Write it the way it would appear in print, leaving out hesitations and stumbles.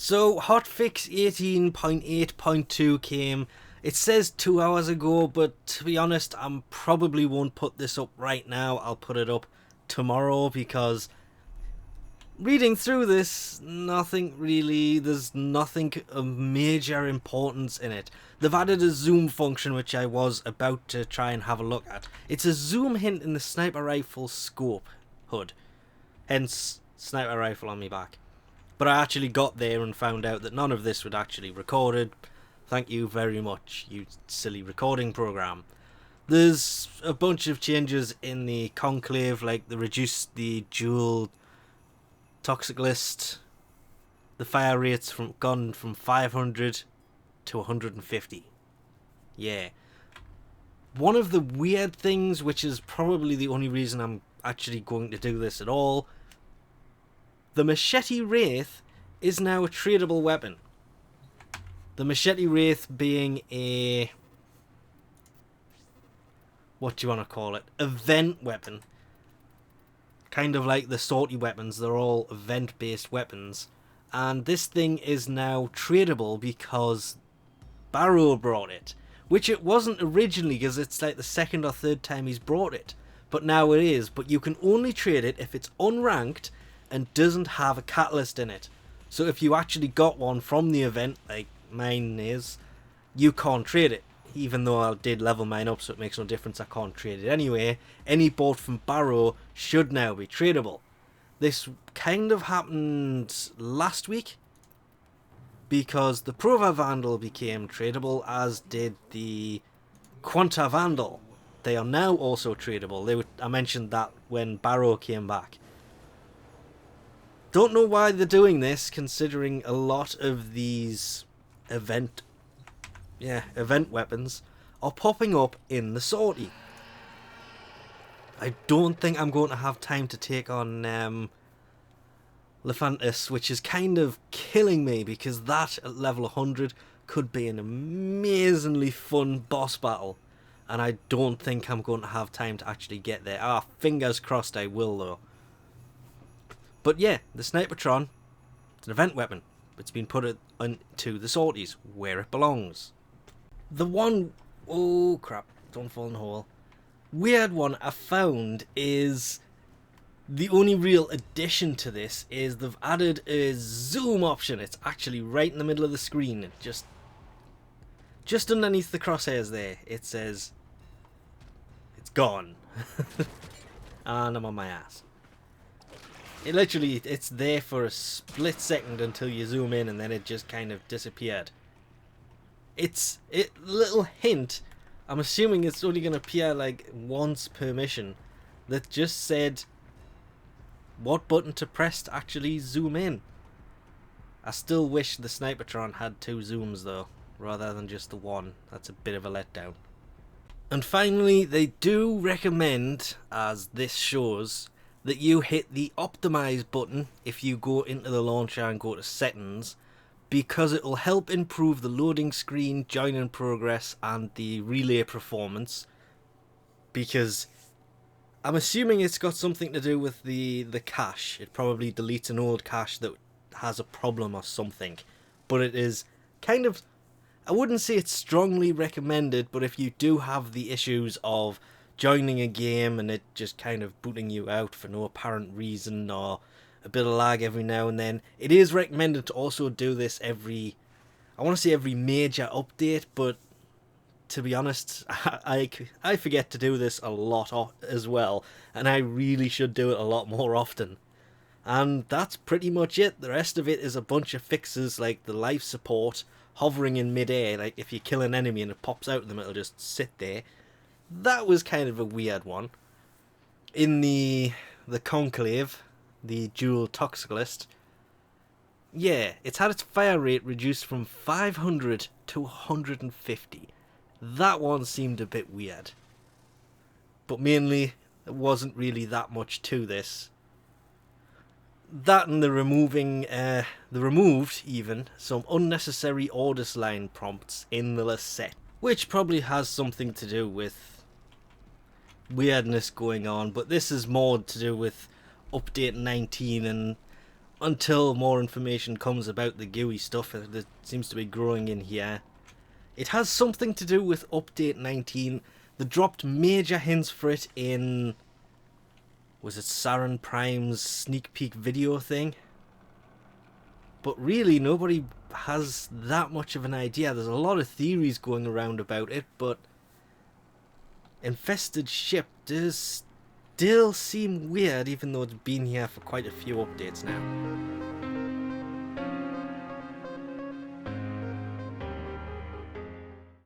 So Hotfix 18.8.2 came, it says 2 hours ago, but to be honest, I probably won't put this up right now. I'll put it up tomorrow because reading through this, there's nothing of major importance in it. They've added a zoom function which I was about to try and have a look at. It's a zoom hint in the sniper rifle scope HUD, hence sniper rifle on my back. But I actually got there and found out that none of this was actually recorded. Thank you very much, you silly recording program. There's a bunch of changes in the Conclave, like they reduced the Dual Toxocyst, the fire rates gone from 500 to 150. Yeah. One of the weird things, which is probably the only reason I'm actually going to do this at all, the Machete Wraith is now a tradable weapon. The Machete Wraith being a, what do you want to call it, event weapon. Kind of like the sortie weapons, they're all event based weapons. And this thing is now tradable because Barrow brought it. Which it wasn't originally, because it's like the second or third time he's brought it. But now it is. But you can only trade it if it's unranked and doesn't have a catalyst in it. So if you actually got one from the event, like mine is, you can't trade it. Even though I did level mine up, so it makes no difference, I can't trade it anyway. Any bought from Barrow should now be tradable. This kind of happened last week, because the Prova Vandal became tradable, as did the Quanta Vandal. They are now also tradable. I mentioned that when Barrow came back. Don't know why they're doing this, considering a lot of these event weapons are popping up in the sortie. I don't think I'm going to have time to take on Lephantis, which is kind of killing me, because that at level 100 could be an amazingly fun boss battle, and I don't think I'm going to have time to actually get there. Fingers crossed I will though. But yeah, the Snipertron, it's an event weapon. It's been put into the sorties, where it belongs. The one, oh crap, don't fall in the hole. Weird one I found is, the only real addition to this is they've added a zoom option. It's actually right in the middle of the screen. It just underneath the crosshairs there. It says, it's gone. And I'm on my ass. It's there for a split second until you zoom in, and then it just kind of disappeared. Little hint, I'm assuming it's only going to appear like once per mission, that just said what button to press to actually zoom in. I still wish the Snipertron had 2 zooms though, rather than just the one. That's a bit of a letdown. And finally, they do recommend, as this shows, that you hit the optimize button if you go into the launcher and go to settings, because it will help improve the loading screen, join-in progress, and the relay performance. Because I'm assuming it's got something to do with the cache. It probably deletes an old cache that has a problem or something. But it is kind of, I wouldn't say it's strongly recommended, but if you do have the issues of joining a game and it just kind of booting you out for no apparent reason, or a bit of lag every now and then, it is recommended to also do this every major update. But to be honest, I forget to do this a lot as well, and I really should do it a lot more often. And that's pretty much it. The rest of it is a bunch of fixes, like the life support, hovering in midair, like if you kill an enemy and it pops out of them, it'll just sit there. That was kind of a weird one. In the Conclave, the Dual Toxocyst, yeah, it's had its fire rate reduced from 500 to 150. That one seemed a bit weird. But mainly, there wasn't really that much to this. That and the removed even some unnecessary Ordis line prompts in the Liset, which probably has something to do with weirdness going on, but this is more to do with update 19 and until more information comes about the gooey stuff that seems to be growing in here. It has something to do with update 19. They dropped major hints for it in, was it Saren Prime's sneak peek video thing? But really nobody has that much of an idea. There's a lot of theories going around about it, but infested ship does still seem weird, even though it's been here for quite a few updates now.